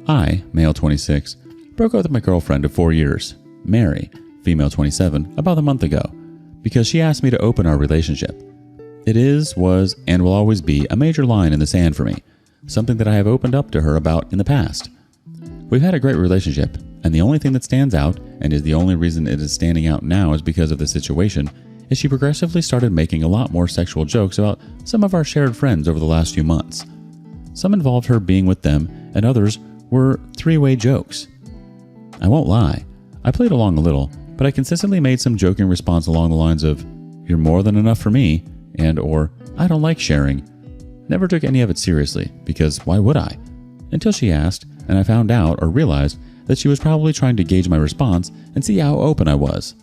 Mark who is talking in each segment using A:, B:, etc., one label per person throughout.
A: I, male 26, broke up with my girlfriend of 4 years, Mary, female 27, about a month ago, because she asked me to open our relationship. It is, was, and will always be a major line in the sand for me, something that I have opened up to her about in the past. We've had a great relationship, and the only thing that stands out, and is the only reason it is standing out now is because of the situation, is she progressively started making a lot more sexual jokes about some of our shared friends over the last few months. Some involved her being with them, and others were three-way jokes. I won't lie, I played along a little, but I consistently made some joking response along the lines of, "You're more than enough for me," and or, "I don't like sharing." Never took any of it seriously, because why would I? Until she asked, and I found out or realized that she was probably trying to gauge my response and see how open I was.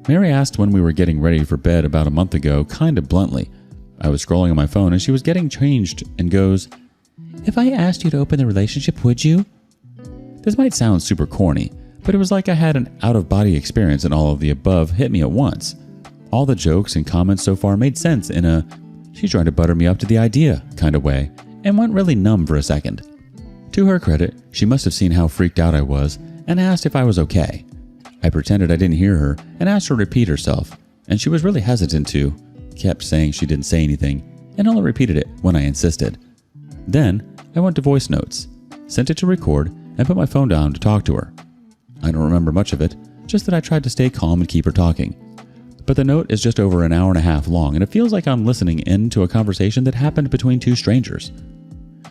A: Mary asked when we were getting ready for bed about a month ago, kind of bluntly. I was scrolling on my phone and she was getting changed and goes, "If I asked you to open the relationship, would you?" This might sound super corny, but it was like I had an out-of-body experience and all of the above hit me at once. All the jokes and comments so far made sense in a, "she's trying to butter me up to the idea" kind of way, and went really numb for a second. To her credit, she must have seen how freaked out I was and asked if I was okay. I pretended I didn't hear her and asked her to repeat herself, and she was really hesitant to, kept saying she didn't say anything, and only repeated it when I insisted. Then, I went to voice notes, sent it to record, and put my phone down to talk to her. I don't remember much of it, just that I tried to stay calm and keep her talking. But the note is just over an hour and a half long, and it feels like I'm listening in to a conversation that happened between two strangers.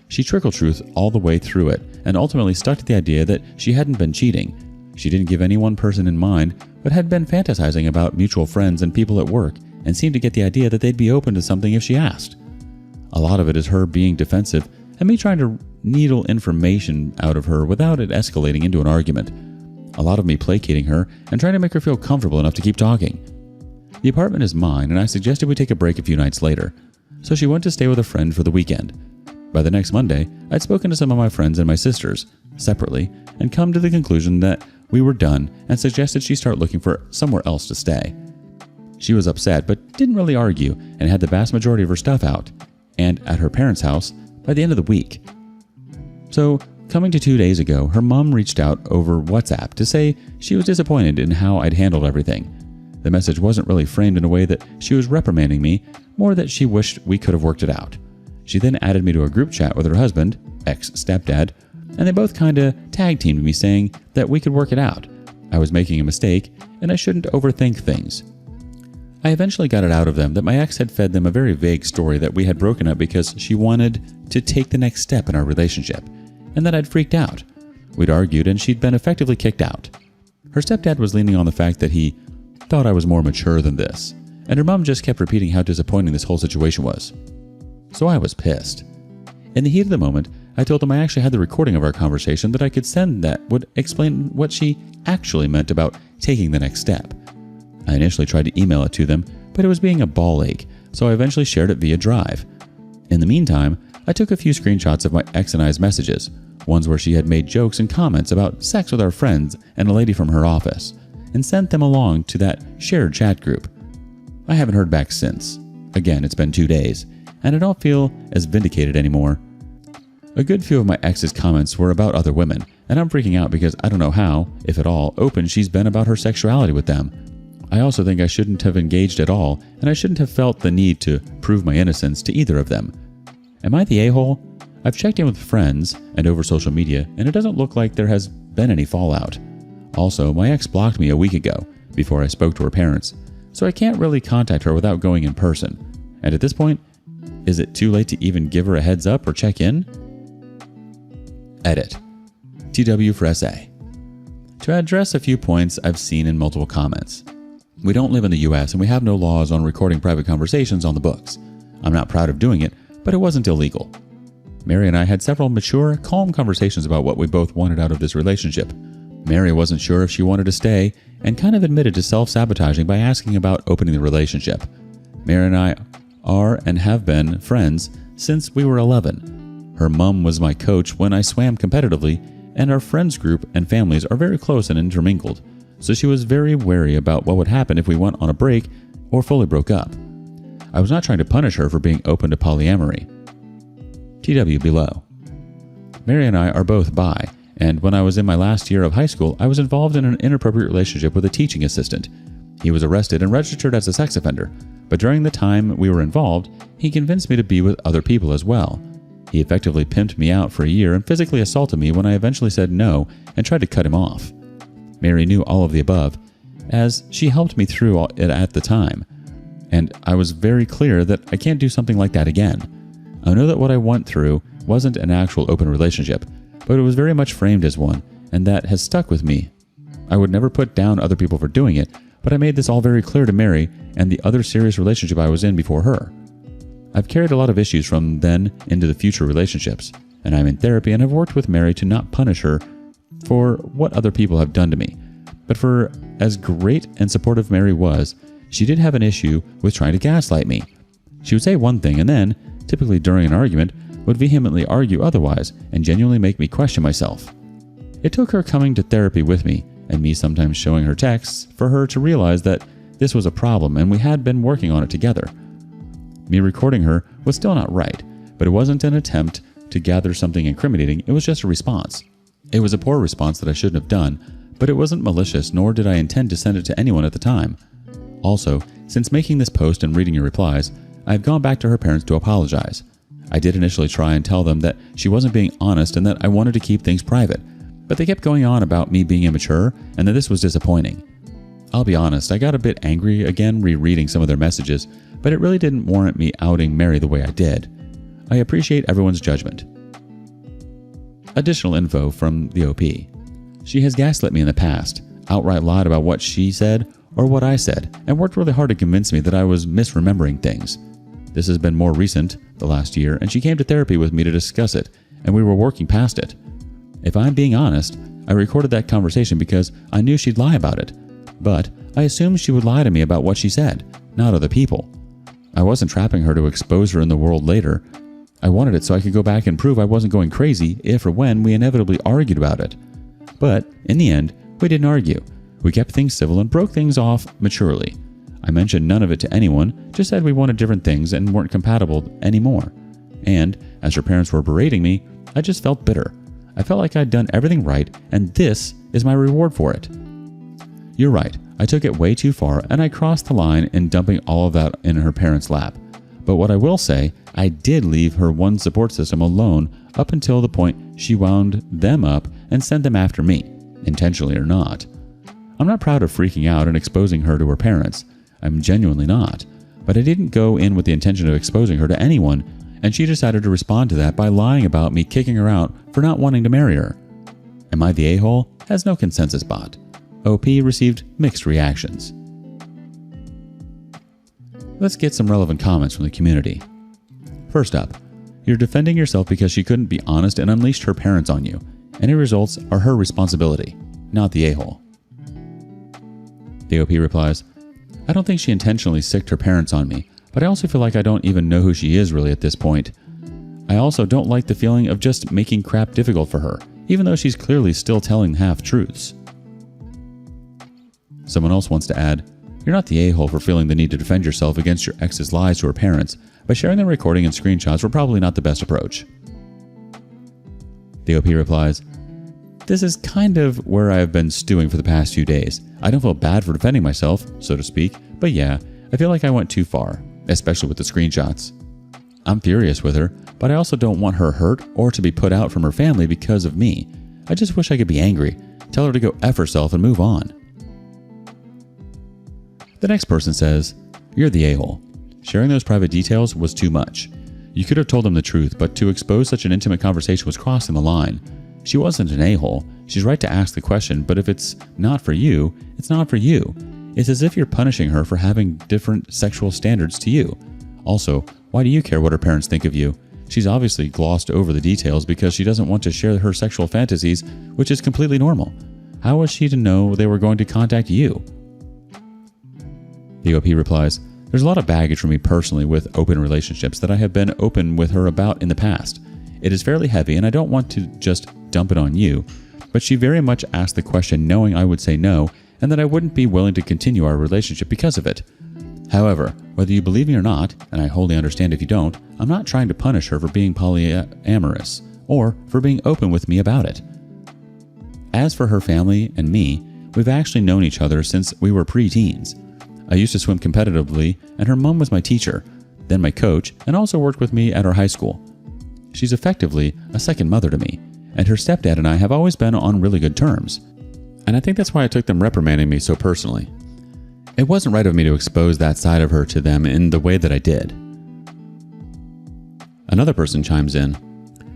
A: She trickle-truthed all the way through it, and ultimately stuck to the idea that she hadn't been cheating. She didn't give any one person in mind, but had been fantasizing about mutual friends and people at work, and seemed to get the idea that they'd be open to something if she asked. A lot of it is her being defensive, and me trying to needle information out of her without it escalating into an argument. A lot of me placating her and trying to make her feel comfortable enough to keep talking. The apartment is mine, and I suggested we take a break a few nights later, so she went to stay with a friend for the weekend. By the next Monday, I'd spoken to some of my friends and my sisters, separately, and come to the conclusion that we were done and suggested she start looking for somewhere else to stay. She was upset, but didn't really argue, and had the vast majority of her stuff out, and at her parents' house, by the end of the week. So, coming to 2 days ago, her mom reached out over WhatsApp to say she was disappointed in how I'd handled everything. The message wasn't really framed in a way that she was reprimanding me, more that she wished we could have worked it out. She then added me to a group chat with her husband, ex-stepdad, and they both kinda tag-teamed me saying that we could work it out. I was making a mistake, and I shouldn't overthink things. I eventually got it out of them that my ex had fed them a very vague story that we had broken up because she wanted to take the next step in our relationship, and that I'd freaked out. We'd argued and she'd been effectively kicked out. Her stepdad was leaning on the fact that he thought I was more mature than this, and her mom just kept repeating how disappointing this whole situation was. So I was pissed. In the heat of the moment, I told them I actually had the recording of our conversation that I could send that would explain what she actually meant about taking the next step. I initially tried to email it to them, but it was being a ball ache, so I eventually shared it via Drive. In the meantime, I took a few screenshots of my ex and I's messages, ones where she had made jokes and comments about sex with our friends and a lady from her office, and sent them along to that shared chat group. I haven't heard back since. Again, it's been 2 days, and I don't feel as vindicated anymore. A good few of my ex's comments were about other women, and I'm freaking out because I don't know how, if at all, open she's been about her sexuality with them. I also think I shouldn't have engaged at all, and I shouldn't have felt the need to prove my innocence to either of them. Am I the a-hole? I've checked in with friends and over social media, and it doesn't look like there has been any fallout. Also, my ex blocked me a week ago, before I spoke to her parents, so I can't really contact her without going in person. And at this point, is it too late to even give her a heads up or check in? Edit. TW for SA. To address a few points I've seen in multiple comments. We don't live in the US and we have no laws on recording private conversations on the books. I'm not proud of doing it, but it wasn't illegal. Mary and I had several mature, calm conversations about what we both wanted out of this relationship. Mary wasn't sure if she wanted to stay and kind of admitted to self-sabotaging by asking about opening the relationship. Mary and I are and have been friends since we were 11. Her mom was my coach when I swam competitively, and our friends group and families are very close and intermingled, so she was very wary about what would happen if we went on a break or fully broke up. I was not trying to punish her for being open to polyamory. TW below. Mary and I are both bi, and when I was in my last year of high school, I was involved in an inappropriate relationship with a teaching assistant. He was arrested and registered as a sex offender, but during the time we were involved, he convinced me to be with other people as well. He effectively pimped me out for a year and physically assaulted me when I eventually said no and tried to cut him off. Mary knew all of the above, as she helped me through it at the time, and I was very clear that I can't do something like that again. I know that what I went through wasn't an actual open relationship, but it was very much framed as one, and that has stuck with me. I would never put down other people for doing it, but I made this all very clear to Mary and the other serious relationship I was in before her. I've carried a lot of issues from then into the future relationships, and I'm in therapy and have worked with Mary to not punish her for what other people have done to me. But for as great and supportive Mary was, she did have an issue with trying to gaslight me. She would say one thing and then, typically during an argument, would vehemently argue otherwise and genuinely make me question myself. It took her coming to therapy with me and me sometimes showing her texts for her to realize that this was a problem and we had been working on it together. Me recording her was still not right, but it wasn't an attempt to gather something incriminating, it was just a response. It was a poor response that I shouldn't have done, but it wasn't malicious, nor did I intend to send it to anyone at the time. Also, since making this post and reading your replies, I have gone back to her parents to apologize. I did initially try and tell them that she wasn't being honest and that I wanted to keep things private, but they kept going on about me being immature and that this was disappointing. I'll be honest, I got a bit angry again rereading some of their messages, but it really didn't warrant me outing Mary the way I did. I appreciate everyone's judgment. Additional info from the OP. She has gaslit me in the past, outright lied about what she said or what I said, and worked really hard to convince me that I was misremembering things. This has been more recent, the last year, and she came to therapy with me to discuss it, and we were working past it. If I'm being honest, I recorded that conversation because I knew she'd lie about it, but I assumed she would lie to me about what she said, not other people. I wasn't trapping her to expose her in the world later. I wanted it so I could go back and prove I wasn't going crazy if or when we inevitably argued about it. But in the end, we didn't argue. We kept things civil and broke things off maturely. I mentioned none of it to anyone, just said we wanted different things and weren't compatible anymore. And, as her parents were berating me, I just felt bitter. I felt like I'd done everything right, and this is my reward for it. You're right, I took it way too far, and I crossed the line in dumping all of that in her parents' lap. But what I will say, I did leave her one support system alone up until the point she wound them up and sent them after me, intentionally or not. I'm not proud of freaking out and exposing her to her parents. I'm genuinely not. But I didn't go in with the intention of exposing her to anyone, and she decided to respond to that by lying about me kicking her out for not wanting to marry her. Am I the a-hole? Has no consensus bot. OP received mixed reactions. Let's get some relevant comments from the community. First up, you're defending yourself because she couldn't be honest and unleashed her parents on you. Any results are her responsibility, not the a-hole. The OP replies, I don't think she intentionally sicked her parents on me, but I also feel like I don't even know who she is really at this point. I also don't like the feeling of just making crap difficult for her, even though she's clearly still telling half-truths. Someone else wants to add, you're not the a-hole for feeling the need to defend yourself against your ex's lies to her parents, but sharing the recording and screenshots were probably not the best approach. The OP replies, this is kind of where I have been stewing for the past few days. I don't feel bad for defending myself, so to speak, but yeah, I feel like I went too far, especially with the screenshots. I'm furious with her, but I also don't want her hurt or to be put out from her family because of me. I just wish I could be angry, tell her to go F herself and move on. The next person says, you're the a-hole. Sharing those private details was too much. You could have told them the truth, but to expose such an intimate conversation was crossing the line. She wasn't an a-hole. She's right to ask the question, but if it's not for you, it's not for you. It's as if you're punishing her for having different sexual standards to you. Also, why do you care what her parents think of you? She's obviously glossed over the details because she doesn't want to share her sexual fantasies, which is completely normal. How was she to know they were going to contact you? The OP replies, there's a lot of baggage for me personally with open relationships that I have been open with her about in the past. It is fairly heavy and I don't want to just dump it on you, but she very much asked the question knowing I would say no and that I wouldn't be willing to continue our relationship because of it. However, whether you believe me or not, and I wholly understand if you don't, I'm not trying to punish her for being polyamorous or for being open with me about it. As for her family and me, we've actually known each other since we were pre-teens. I used to swim competitively, and her mom was my teacher, then my coach, and also worked with me at our high school. She's effectively a second mother to me, and her stepdad and I have always been on really good terms. And I think that's why I took them reprimanding me so personally. It wasn't right of me to expose that side of her to them in the way that I did. Another person chimes in,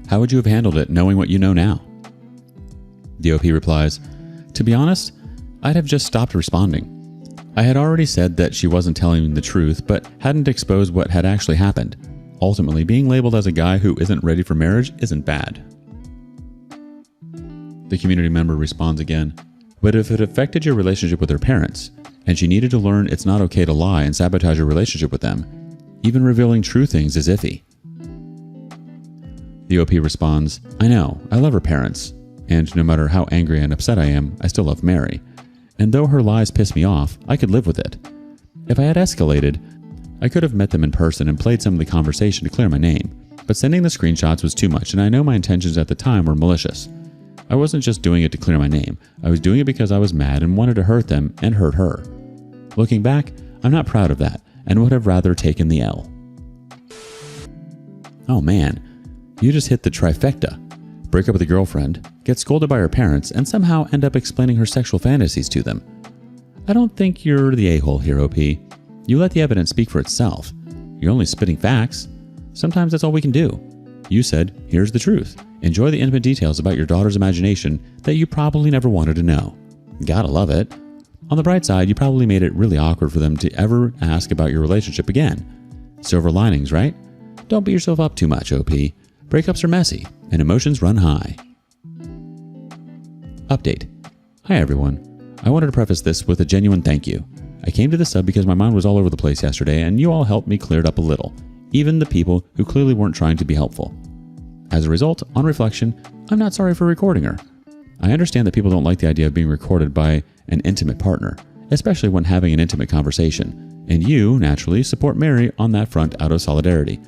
A: "How would you have handled it knowing what you know now?" The OP replies, "To be honest, I'd have just stopped responding. I had already said that she wasn't telling the truth, but hadn't exposed what had actually happened. Ultimately, being labeled as a guy who isn't ready for marriage isn't bad." The community member responds again, "But if it affected your relationship with her parents, and she needed to learn it's not okay to lie and sabotage your relationship with them, even revealing true things is iffy." The OP responds, "I know, I love her parents, and no matter how angry and upset I am, I still love Mary. And though her lies piss me off, I could live with it. If I had escalated, I could have met them in person and played some of the conversation to clear my name, but sending the screenshots was too much, and I know my intentions at the time were malicious. I wasn't just doing it to clear my name, I was doing it because I was mad and wanted to hurt them and hurt her. Looking back, I'm not proud of that, and would have rather taken the L." Oh man, you just hit the trifecta. Break up with a girlfriend, get scolded by her parents, and somehow end up explaining her sexual fantasies to them. I don't think you're the a-hole here, OP. You let the evidence speak for itself. You're only spitting facts. Sometimes that's all we can do. You said, "Here's the truth. Enjoy the intimate details about your daughter's imagination that you probably never wanted to know." Gotta love it. On the bright side, you probably made it really awkward for them to ever ask about your relationship again. Silver linings, right? Don't beat yourself up too much, OP. Breakups are messy, and emotions run high. Update. Hi everyone. I wanted to preface this with a genuine thank you. I came to the sub because my mind was all over the place yesterday, and you all helped me clear it up a little, even the people who clearly weren't trying to be helpful. As a result, on reflection, I'm not sorry for recording her. I understand that people don't like the idea of being recorded by an intimate partner, especially when having an intimate conversation, and you, naturally, support Mary on that front out of solidarity.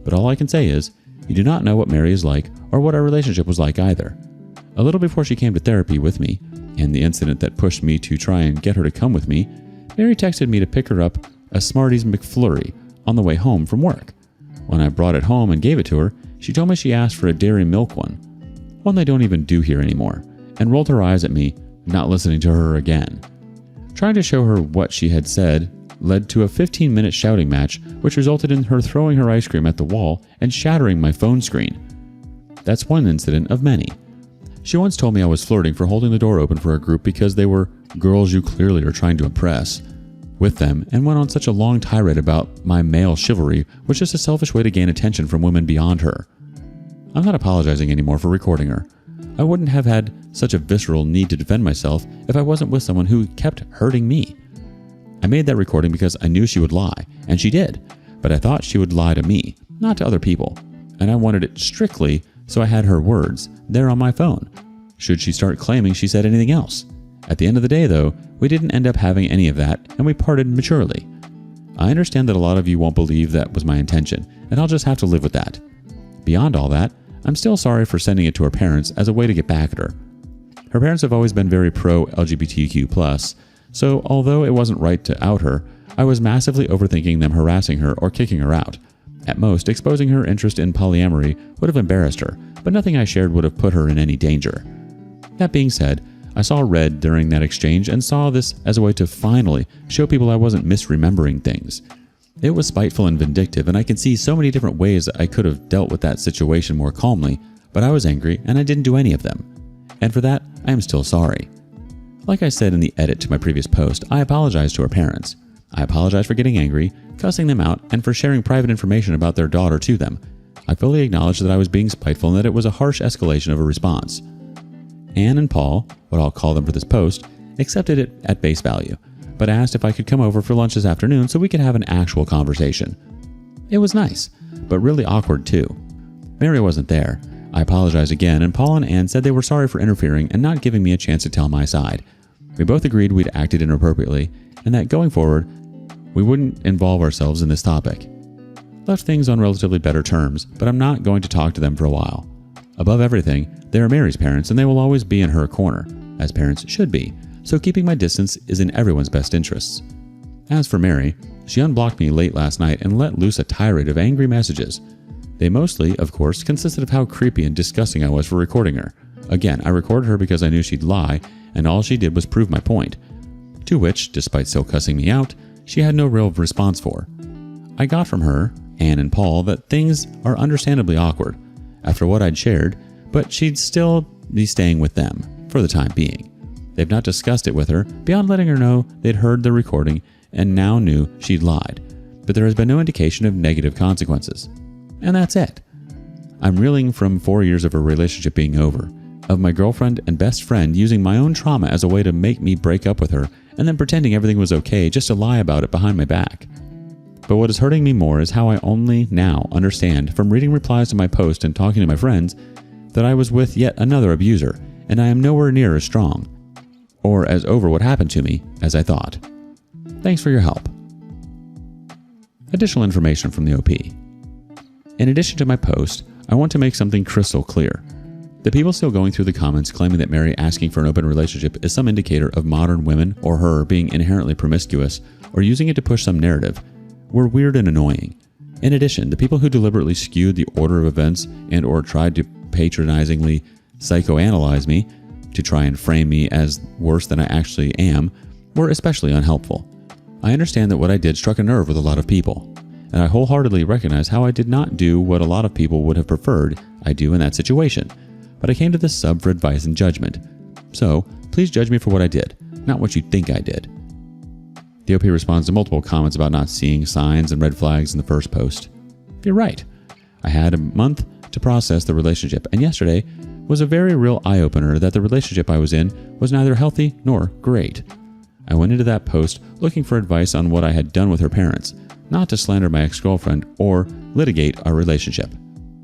A: But all I can say is, you do not know what Mary is like or what our relationship was like either. A little before she came to therapy with me, and the incident that pushed me to try and get her to come with me, Mary texted me to pick her up a Smarties McFlurry on the way home from work. When I brought it home and gave it to her, she told me she asked for a dairy milk one they don't even do here anymore, and rolled her eyes at me, not listening to her again. Trying to show her what she had said led to a 15-minute shouting match, which resulted in her throwing her ice cream at the wall and shattering my phone screen. That's one incident of many. She once told me I was flirting for holding the door open for a group because they were girls you clearly are trying to impress with them, and went on such a long tirade about my male chivalry was just a selfish way to gain attention from women beyond her. I'm not apologizing anymore for recording her. I wouldn't have had such a visceral need to defend myself if I wasn't with someone who kept hurting me. I made that recording because I knew she would lie, and she did, but I thought she would lie to me, not to other people, and I wanted it strictly so I had her words there on my phone, should she start claiming she said anything else. At the end of the day, though, we didn't end up having any of that, and we parted maturely. I understand that a lot of you won't believe that was my intention, and I'll just have to live with that. Beyond all that, I'm still sorry for sending it to her parents as a way to get back at her. Her parents have always been very pro-LGBTQ+, so although it wasn't right to out her, I was massively overthinking them harassing her or kicking her out. At most, exposing her interest in polyamory would have embarrassed her, but nothing I shared would have put her in any danger. That being said, I saw red during that exchange and saw this as a way to finally show people I wasn't misremembering things. It was spiteful and vindictive, and I can see so many different ways that I could have dealt with that situation more calmly, but I was angry and I didn't do any of them. And for that, I am still sorry. Like I said in the edit to my previous post, I apologize to her parents. I apologize for getting angry, cussing them out, and for sharing private information about their daughter to them. I fully acknowledge that I was being spiteful and that it was a harsh escalation of a response. Anne and Paul, what I'll call them for this post, accepted it at base value, but asked if I could come over for lunch this afternoon so we could have an actual conversation. It was nice, but really awkward too. Mary wasn't there. I apologized again, and Paul and Anne said they were sorry for interfering and not giving me a chance to tell my side. We both agreed we'd acted inappropriately, and that going forward, we wouldn't involve ourselves in this topic. Left things on relatively better terms, but I'm not going to talk to them for a while. Above everything, they are Mary's parents and they will always be in her corner, as parents should be, so keeping my distance is in everyone's best interests. As for Mary, she unblocked me late last night and let loose a tirade of angry messages. They mostly, of course, consisted of how creepy and disgusting I was for recording her. Again, I recorded her because I knew she'd lie, and all she did was prove my point. To which, despite still cussing me out, she had no real response for. I got from her, Anne and Paul, that things are understandably awkward after what I'd shared, but she'd still be staying with them, for the time being. They've not discussed it with her, beyond letting her know they'd heard the recording and now knew she'd lied, but there has been no indication of negative consequences. And that's it. I'm reeling from 4 years of a relationship being over, of my girlfriend and best friend using my own trauma as a way to make me break up with her and then pretending everything was okay just to lie about it behind my back. But what is hurting me more is how I only now understand from reading replies to my post and talking to my friends that I was with yet another abuser, and I am nowhere near as strong or as over what happened to me as I thought. Thanks for your help. Additional information from the OP. In addition to my post, I want to make something crystal clear. The people still going through the comments claiming that Mary asking for an open relationship is some indicator of modern women or her being inherently promiscuous or using it to push some narrative were weird and annoying. In addition, the people who deliberately skewed the order of events and or tried to patronizingly psychoanalyze me to try and frame me as worse than I actually am were especially unhelpful. I understand that what I did struck a nerve with a lot of people, and I wholeheartedly recognize how I did not do what a lot of people would have preferred I do in that situation, but I came to this sub for advice and judgment. So, please judge me for what I did, not what you think I did. The OP responds to multiple comments about not seeing signs and red flags in the first post. You're right. I had a month to process the relationship, and yesterday was a very real eye-opener that the relationship I was in was neither healthy nor great. I went into that post looking for advice on what I had done with her parents, not to slander my ex-girlfriend or litigate our relationship.